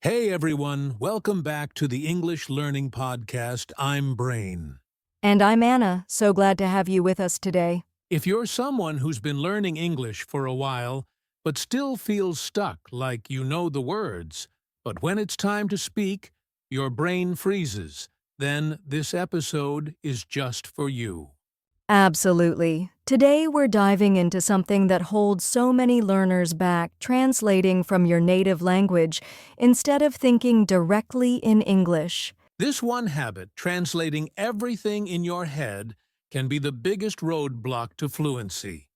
Hey everyone, welcome back to the English Learning Podcast. I'm Brain. And I'm Anna, so glad to have you with us today. If you're someone who's been learning English for a while, but still feels stuck, like you know the words, but when it's time to speak, your brain freezes, then this episode is just for you. Absolutely. Today we're diving into something that holds so many learners back, translating from your native language instead of thinking directly in English. This one habit, translating everything in your head, can be the biggest roadblock to fluency.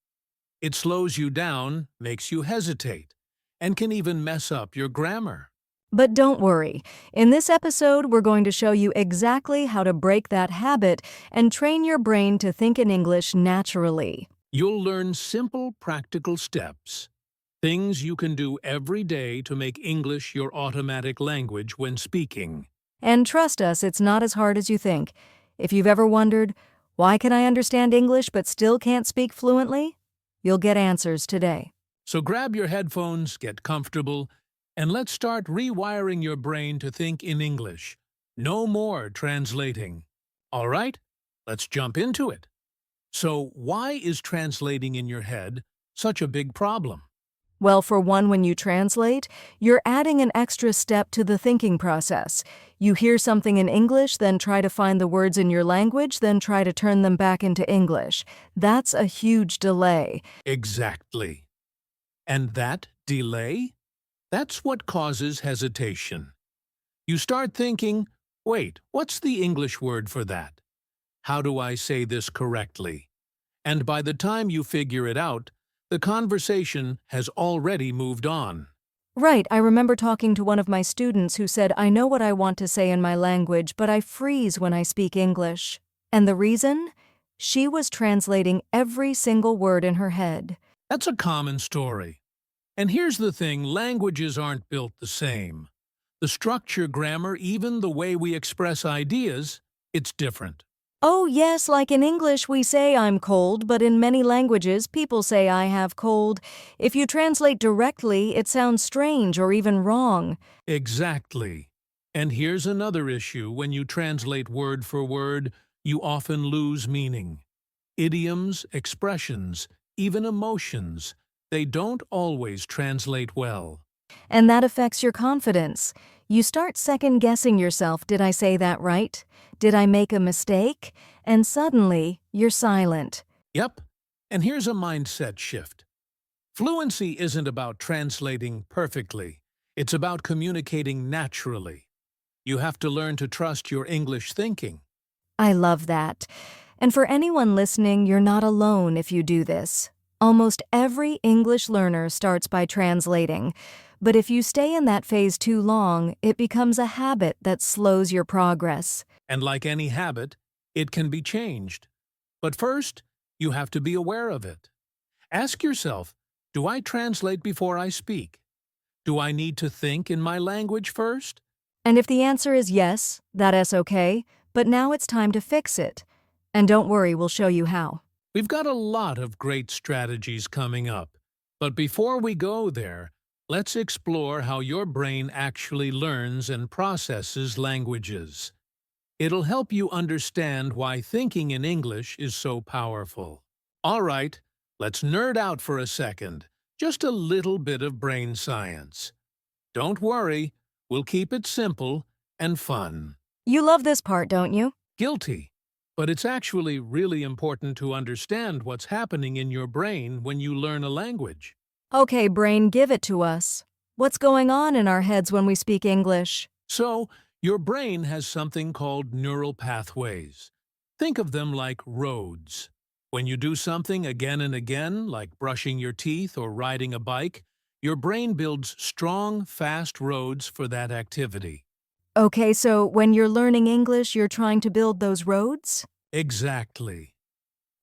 It slows you down, makes you hesitate, and can even mess up your grammar. But don't worry. In this episode, we're going to show you exactly how to break that habit and train your brain to think in English naturally. You'll learn simple, practical steps, things you can do every day to make English your automatic language when speaking. And trust us, it's not as hard as you think. If you've ever wondered, why can I understand English but still can't speak fluently? You'll get answers today. So grab your headphones, get comfortable, and let's start rewiring your brain to think in English. No more translating. All right, let's jump into it. So why is translating in your head such a big problem? Well, for one, when you translate, you're adding an extra step to the thinking process. You hear something in English, then try to find the words in your language, then try to turn them back into English. That's a huge delay. Exactly. And that delay? That's what causes hesitation. You start thinking, wait, what's the English word for that? How do I say this correctly? And by the time you figure it out, the conversation has already moved on. Right, I remember talking to one of my students who said, I know what I want to say in my language, but I freeze when I speak English. And the reason? She was translating every single word in her head. That's a common story. And here's the thing, languages aren't built the same. The structure, grammar, even the way we express ideas, it's different. Oh, yes, like in English we say I'm cold, but in many languages people say I have cold. If you translate directly, it sounds strange or even wrong. Exactly. And here's another issue. When you translate word for word, you often lose meaning. Idioms, expressions, even emotions, they don't always translate well. And that affects your confidence. You start second-guessing yourself, did I say that right? Did I make a mistake? And suddenly, you're silent. Yep. And here's a mindset shift. Fluency isn't about translating perfectly. It's about communicating naturally. You have to learn to trust your English thinking. I love that. And for anyone listening, you're not alone if you do this. Almost every English learner starts by translating. But if you stay in that phase too long, it becomes a habit that slows your progress. And like any habit, it can be changed. But first, you have to be aware of it. Ask yourself, do I translate before I speak? Do I need to think in my language first? And if the answer is yes, that's okay, but now it's time to fix it. And don't worry, we'll show you how. We've got a lot of great strategies coming up. But before we go there, let's explore how your brain actually learns and processes languages. It'll help you understand why thinking in English is so powerful. All right, let's nerd out for a second. Just a little bit of brain science. Don't worry, we'll keep it simple and fun. You love this part, don't you? Guilty. But it's actually really important to understand what's happening in your brain when you learn a language. Okay, brain, give it to us. What's going on in our heads when we speak English? So, your brain has something called neural pathways. Think of them like roads. When you do something again and again, like brushing your teeth or riding a bike, your brain builds strong, fast roads for that activity. Okay, so when you're learning English, you're trying to build those roads? Exactly.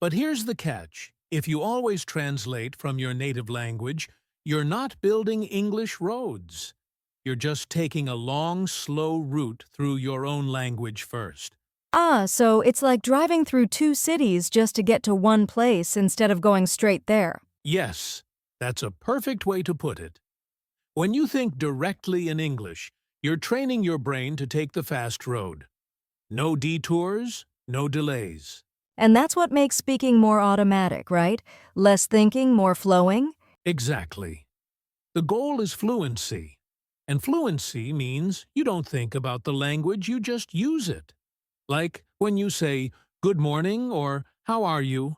But here's the catch. If you always translate from your native language, you're not building English roads. You're just taking a long, slow route through your own language first. Ah, so it's like driving through two cities just to get to one place instead of going straight there. Yes, that's a perfect way to put it. When you think directly in English, You're training your brain to take the fast road. No detours, no delays. And that's what makes speaking more automatic, right? Less thinking, more flowing? Exactly. The goal is fluency. And fluency means you don't think about the language, you just use it. Like when you say, "Good morning" or "How are you?"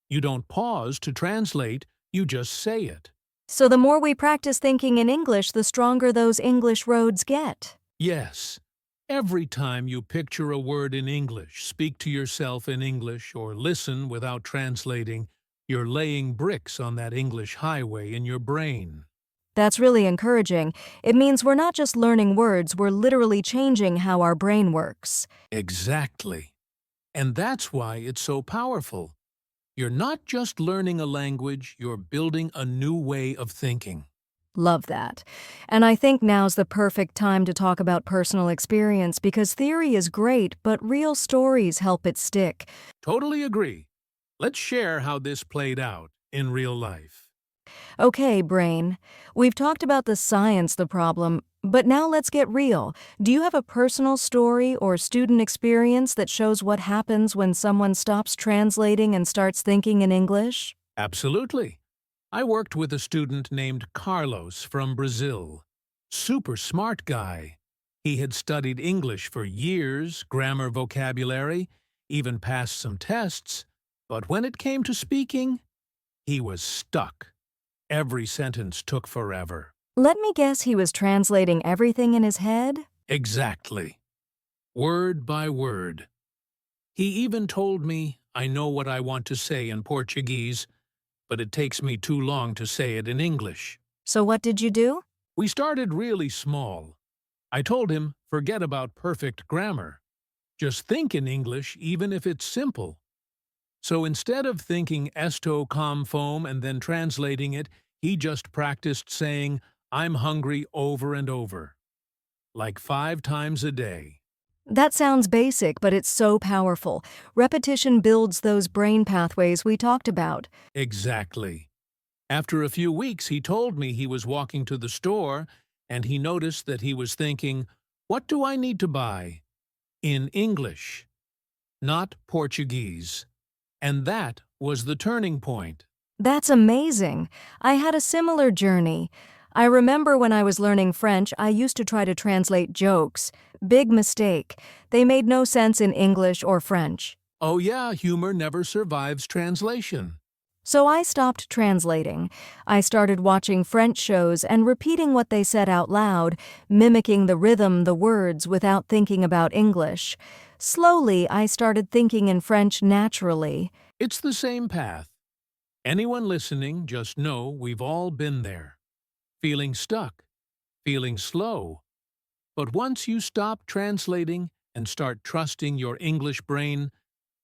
You don't pause to translate, you just say it. So the more we practice thinking in English, the stronger those English roads get. Yes. Every time you picture a word in English, speak to yourself in English, or listen without translating, you're laying bricks on that English highway in your brain. That's really encouraging. It means we're not just learning words, we're literally changing how our brain works. Exactly. And that's why it's so powerful. You're not just learning a language, you're building a new way of thinking. Love that. And I think now's the perfect time to talk about personal experience because theory is great, but real stories help it stick. Totally agree. Let's share how this played out in real life. Okay, brain, we've talked about the science, the problem, but now let's get real. Do you have a personal story or student experience that shows what happens when someone stops translating and starts thinking in English? Absolutely. I worked with a student named Carlos from Brazil. Super smart guy. He had studied English for years, grammar, vocabulary, even passed some tests, but when it came to speaking, he was stuck. Every sentence took forever. Let me guess he was translating everything in his head? Exactly. Word by word. He even told me, "I know what I want to say in Portuguese, but it takes me too long to say it in English." So what did you do? We started really small. I told him, forget about perfect grammar. Just think in English, even if it's simple. So instead of thinking esto com foam and then translating it, he just practiced saying, "I'm hungry" over and over, like 5 times a day. That sounds basic, but it's so powerful. Repetition builds those brain pathways we talked about. Exactly. After a few weeks, he told me he was walking to the store and he noticed that he was thinking, "What do I need to buy?" in English, not Portuguese. And that was the turning point. That's amazing. I had a similar journey. I remember when I was learning French, I used to try to translate jokes. Big mistake. They made no sense in English or French. Oh yeah, humor never survives translation. So I stopped translating. I started watching French shows and repeating what they said out loud, mimicking the rhythm, the words, without thinking about English. Slowly, I started thinking in French naturally. It's the same path. Anyone listening, just know we've all been there. Feeling stuck, feeling slow. But once you stop translating and start trusting your English brain,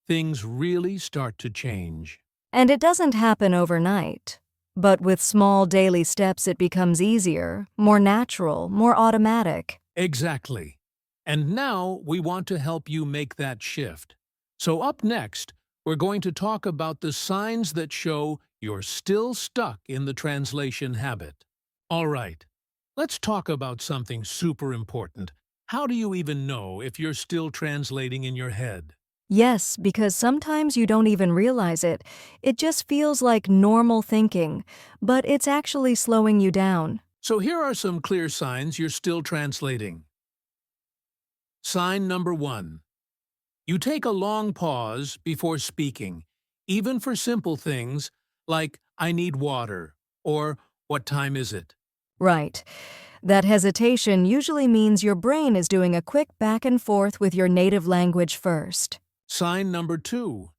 things really start to change. And it doesn't happen overnight. But with small daily steps, it becomes easier, more natural, more automatic. Exactly. And now we want to help you make that shift. So up next, we're going to talk about the signs that show you're still stuck in the translation habit. All right, let's talk about something super important. How do you even know if you're still translating in your head? Yes, because sometimes you don't even realize it. It just feels like normal thinking, but it's actually slowing you down. So here are some clear signs you're still translating. Sign number 1. You take a long pause before speaking, even for simple things like "I need water" or "What time is it?" Right. That hesitation usually means your brain is doing a quick back and forth with your native language first. Sign number 2.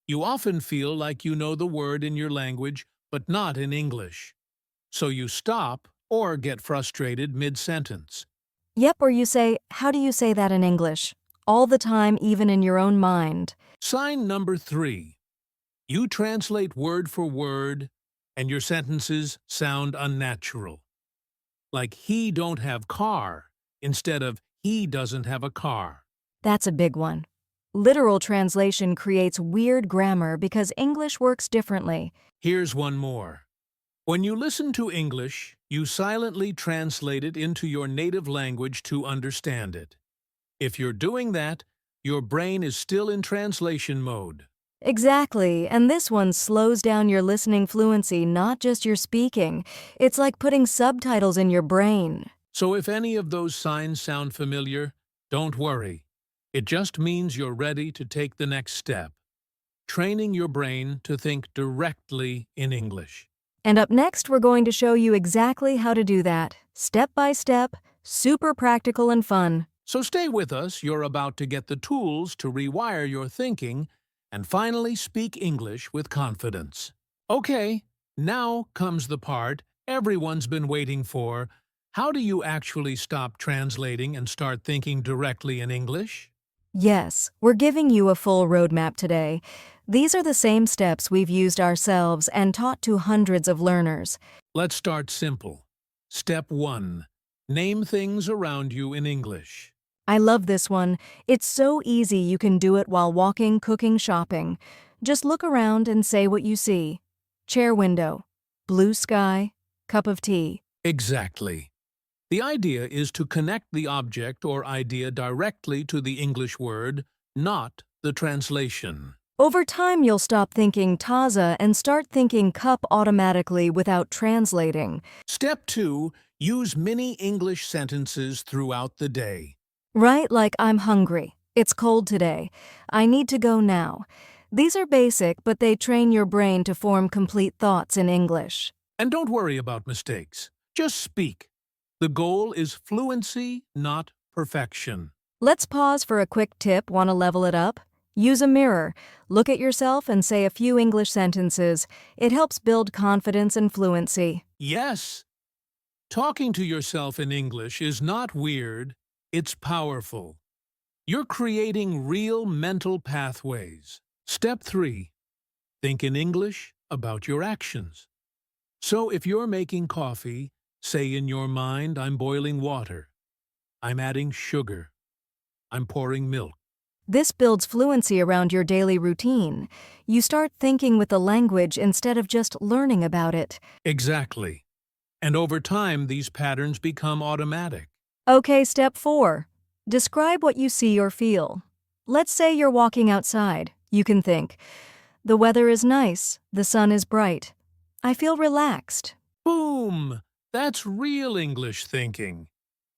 You often feel like you know the word in your language, but not in English. So you stop or get frustrated mid-sentence. Yep, or you say, how do you say that in English? All the time, even in your own mind. Sign number 3. You translate word for word, and your sentences sound unnatural. Like "he don't have car" instead of "he doesn't have a car." That's a big one. Literal translation creates weird grammar because English works differently. Here's one more. When you listen to English, you silently translate it into your native language to understand it. If you're doing that, your brain is still in translation mode. Exactly, and this one slows down your listening fluency, not just your speaking. It's like putting subtitles in your brain. So if any of those signs sound familiar, don't worry. It just means you're ready to take the next step, training your brain to think directly in English. And up next, we're going to show you exactly how to do that, step by step, super practical and fun. So stay with us, you're about to get the tools to rewire your thinking and finally speak English with confidence. Okay, now comes the part everyone's been waiting for. How do you actually stop translating and start thinking directly in English? Yes, we're giving you a full roadmap today. These are the same steps we've used ourselves and taught to hundreds of learners. Let's start simple. Step 1. Name things around you in English. I love this one. It's so easy you can do it while walking, cooking, shopping. Just look around and say what you see. Chair window, blue sky, cup of tea. Exactly. The idea is to connect the object or idea directly to the English word, not the translation. Over time, you'll stop thinking taza and start thinking cup automatically without translating. Step 2. Use mini English sentences throughout the day. Right, like I'm hungry. It's cold today. I need to go now. These are basic, but they train your brain to form complete thoughts in English. And don't worry about mistakes. Just speak. The goal is fluency, not perfection. Let's pause for a quick tip. Want to level it up? Use a mirror. Look at yourself and say a few English sentences. It helps build confidence and fluency. Yes, talking to yourself in English is not weird, it's powerful. You're creating real mental pathways. Step 3. Think in English about your actions. So if you're making coffee, say in your mind, I'm boiling water. I'm adding sugar. I'm pouring milk. This builds fluency around your daily routine. You start thinking with the language instead of just learning about it. Exactly. And over time, these patterns become automatic. Okay, step 4. Describe what you see or feel. Let's say you're walking outside. You can think, the weather is nice, the sun is bright. I feel relaxed. Boom! That's real English thinking.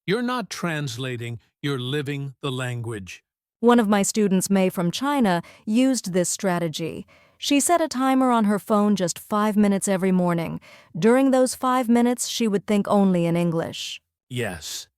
You're not translating, you're living the language. One of my students, May from China, used this strategy. She set a timer on her phone just 5 minutes every morning. During those 5 minutes, she would think only in English. Yes.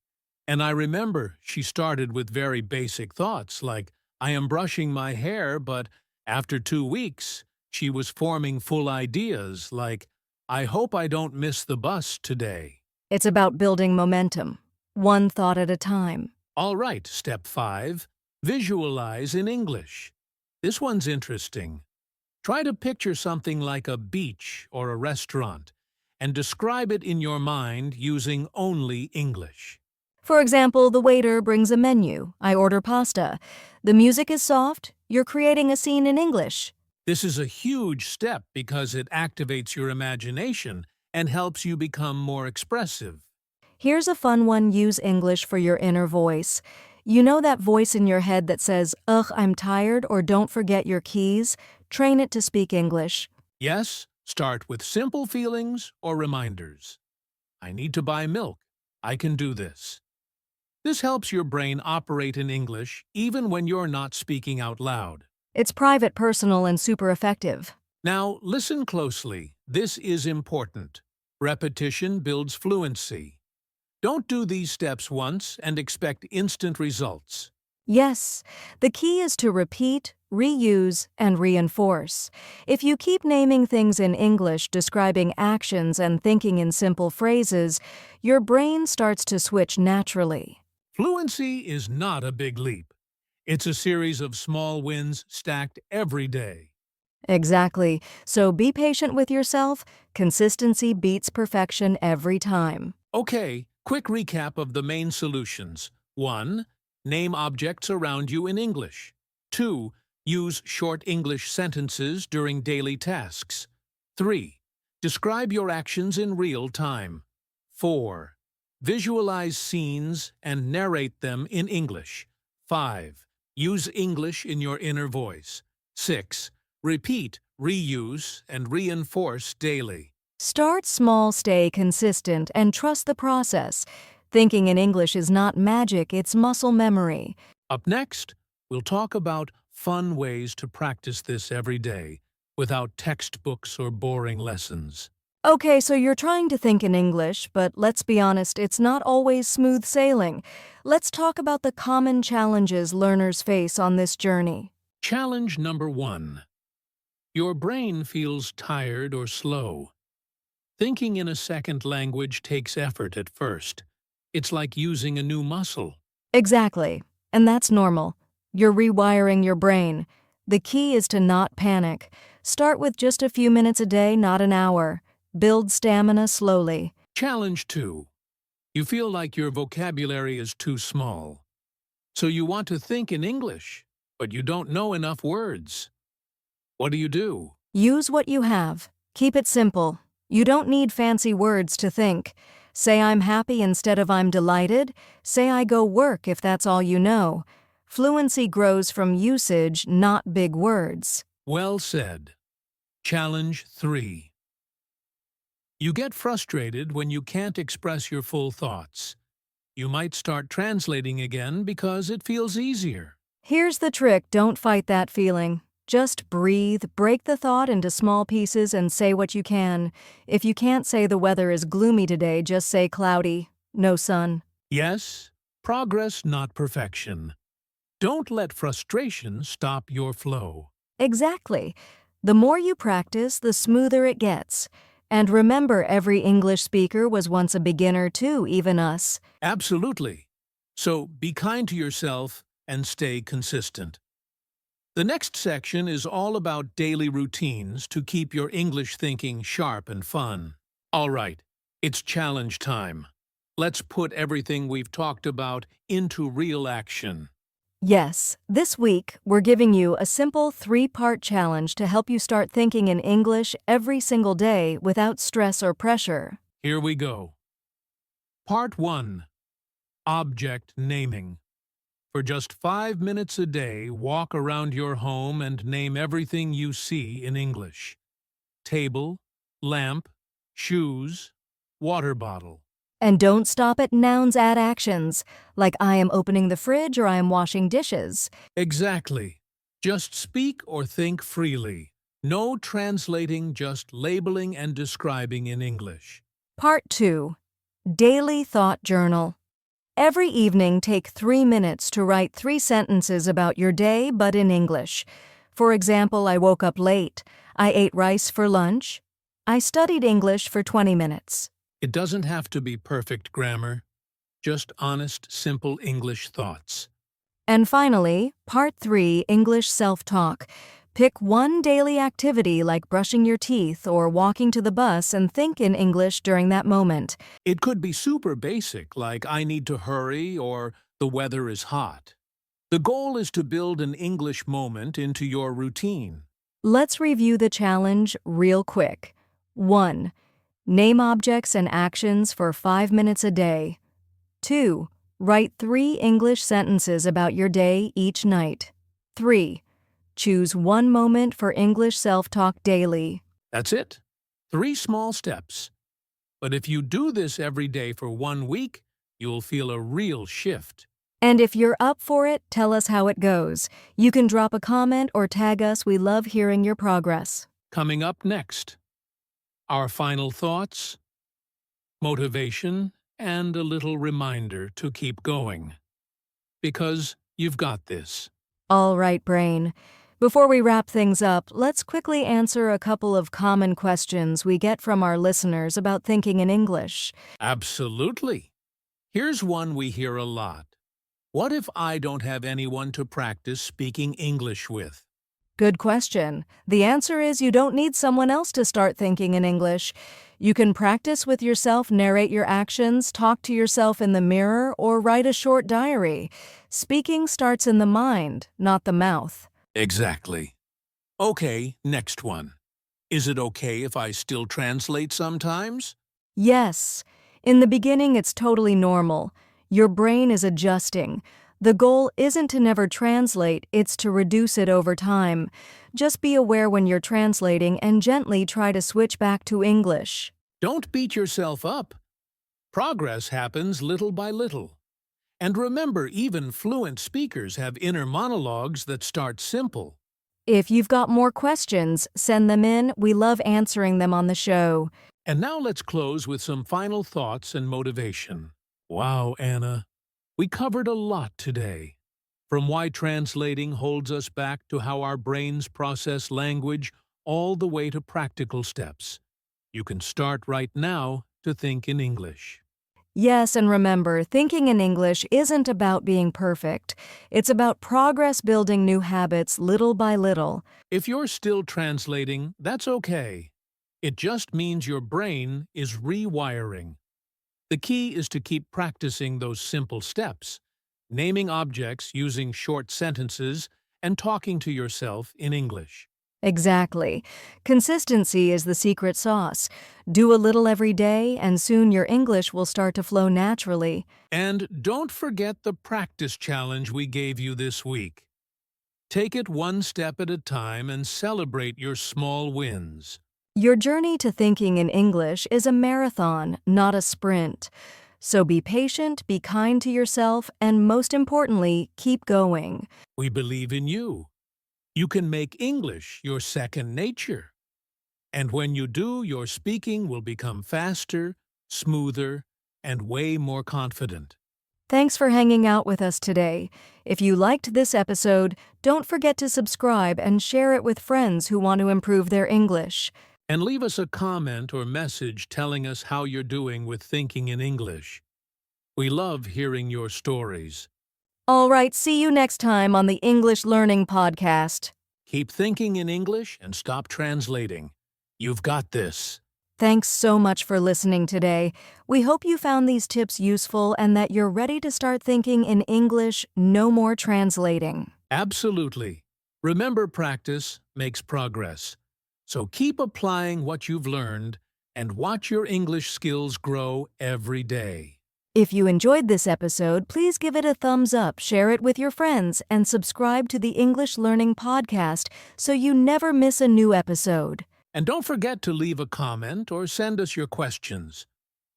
And I remember she started with very basic thoughts like, I am brushing my hair, but after 2 weeks, she was forming full ideas like, I hope I don't miss the bus today. It's about building momentum, one thought at a time. All right, step 5. Visualize in English. This one's interesting. Try to picture something like a beach or a restaurant and describe it in your mind using only English. For example, the waiter brings a menu. I order pasta. The music is soft. You're creating a scene in English. This is a huge step because it activates your imagination and helps you become more expressive. Here's a fun one. Use English for your inner voice. You know that voice in your head that says, ugh, I'm tired, or don't forget your keys? Train it to speak English. Yes, start with simple feelings or reminders. I need to buy milk. I can do this. This helps your brain operate in English even when you're not speaking out loud. It's private, personal, and super effective. Now, listen closely. This is important. Repetition builds fluency. Don't do these steps once and expect instant results. Yes, the key is to repeat, reuse, and reinforce. If you keep naming things in English, describing actions, and thinking in simple phrases, your brain starts to switch naturally. Fluency is not a big leap. It's a series of small wins stacked every day. Exactly. So be patient with yourself. Consistency beats perfection every time. Okay, quick recap of the main solutions. 1. Name objects around you in English. 2. Use short English sentences during daily tasks. 3. Describe your actions in real time. 4. Visualize scenes and narrate them in English. 5. Use English in your inner voice. 6. Repeat, reuse, and reinforce daily. Start small, stay consistent, and trust the process. Thinking in English is not magic, it's muscle memory. Up next, we'll talk about fun ways to practice this every day without textbooks or boring lessons. Okay, so you're trying to think in English, but let's be honest, it's not always smooth sailing. Let's talk about the common challenges learners face on this journey. Challenge number 1. Your brain feels tired or slow. Thinking in a second language takes effort at first. It's like using a new muscle. Exactly, and that's normal. You're rewiring your brain. The key is to not panic. Start with just a few minutes a day, not an hour. Build stamina slowly. Challenge 2. You feel like your vocabulary is too small. So you want to think in English, but you don't know enough words. What do you do? Use what you have. Keep it simple. You don't need fancy words to think. Say I'm happy instead of I'm delighted. Say I go work if that's all you know. Fluency grows from usage, not big words. Well said. Challenge 3. You get frustrated when you can't express your full thoughts. You might start translating again because it feels easier. Here's the trick, don't fight that feeling. Just breathe, break the thought into small pieces and say what you can. If you can't say the weather is gloomy today, just say cloudy, no sun. Yes, progress, not perfection. Don't let frustration stop your flow. Exactly. The more you practice, the smoother it gets. And remember, every English speaker was once a beginner too, even us. Absolutely. So be kind to yourself and stay consistent. The next section is all about daily routines to keep your English thinking sharp and fun. All right, it's challenge time. Let's put everything we've talked about into real action. Yes, this week we're giving you a simple 3-part challenge to help you start thinking in English every single day without stress or pressure. Here we go. Part 1. Object naming. For just 5 minutes a day, walk around your home and name everything you see in English. Table, lamp, shoes, water bottle. And don't stop at nouns, add actions, like I am opening the fridge or I am washing dishes. Exactly. Just speak or think freely. No translating, just labeling and describing in English. Part 2. Daily Thought Journal. Every evening, take 3 minutes to write 3 sentences about your day, but in English. For example, I woke up late. I ate rice for lunch. I studied English for 20 minutes. It doesn't have to be perfect grammar, just honest, simple English thoughts. And finally, Part 3, English Self-Talk. Pick one daily activity like brushing your teeth or walking to the bus and think in English during that moment. It could be super basic, like I need to hurry or the weather is hot. The goal is to build an English moment into your routine. Let's review the challenge real quick. 1. Name objects and actions for 5 minutes a day. 2. Write 3 English sentences about your day each night. 3. Choose one moment for English self-talk daily. That's it. 3 small steps. But if you do this every day for 1 week, you'll feel a real shift. And if you're up for it, tell us how it goes. You can drop a comment or tag us. We love hearing your progress. Coming up next, our final thoughts, motivation, and a little reminder to keep going. Because you've got this. All right, brain. Before we wrap things up, let's quickly answer a couple of common questions we get from our listeners about thinking in English. Absolutely. Here's one we hear a lot. What if I don't have anyone to practice speaking English with? Good question. The answer is you don't need someone else to start thinking in English. You can practice with yourself, narrate your actions, talk to yourself in the mirror, or write a short diary. Speaking starts in the mind, not the mouth. Exactly. Okay, next one. Is it okay if I still translate sometimes? Yes. In the beginning, it's totally normal. Your brain is adjusting. The goal isn't to never translate, it's to reduce it over time. Just be aware when you're translating and gently try to switch back to English. Don't beat yourself up. Progress happens little by little. And remember, even fluent speakers have inner monologues that start simple. If you've got more questions, send them in. We love answering them on the show. And now let's close with some final thoughts and motivation. Wow, Anna, we covered a lot today. From why translating holds us back to how our brains process language, all the way to practical steps. You can start right now to think in English. Yes, and remember, thinking in English isn't about being perfect. It's about progress building new habits little by little. If you're still translating, that's okay. It just means your brain is rewiring. The key is to keep practicing those simple steps, naming objects using short sentences and talking to yourself in English. Exactly. Consistency is the secret sauce. Do a little every day, and soon your English will start to flow naturally. And don't forget the practice challenge we gave you this week. Take it one step at a time and celebrate your small wins. Your journey to thinking in English is a marathon, not a sprint. So be patient, be kind to yourself, and most importantly, keep going. We believe in you. You can make English your second nature. And when you do, your speaking will become faster, smoother, and way more confident. Thanks for hanging out with us today. If you liked this episode, don't forget to subscribe and share it with friends who want to improve their English. And leave us a comment or message telling us how you're doing with thinking in English. We love hearing your stories. All right, see you next time on the English Learning Podcast. Keep thinking in English and stop translating. You've got this. Thanks so much for listening today. We hope you found these tips useful and that you're ready to start thinking in English, no more translating. Absolutely. Remember, practice makes progress. So keep applying what you've learned and watch your English skills grow every day. If you enjoyed this episode, please give it a thumbs up, share it with your friends, and subscribe to the English Learning Podcast so you never miss a new episode. And don't forget to leave a comment or send us your questions.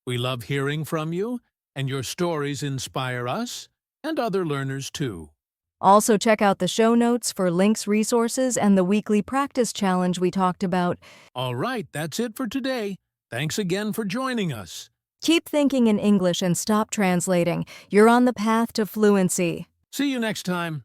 We love hearing from you, and your stories inspire us and other learners too. Also, check out the show notes for links, resources, and the weekly practice challenge we talked about. All right, that's it for today. Thanks again for joining us. Keep thinking in English and stop translating. You're on the path to fluency. See you next time.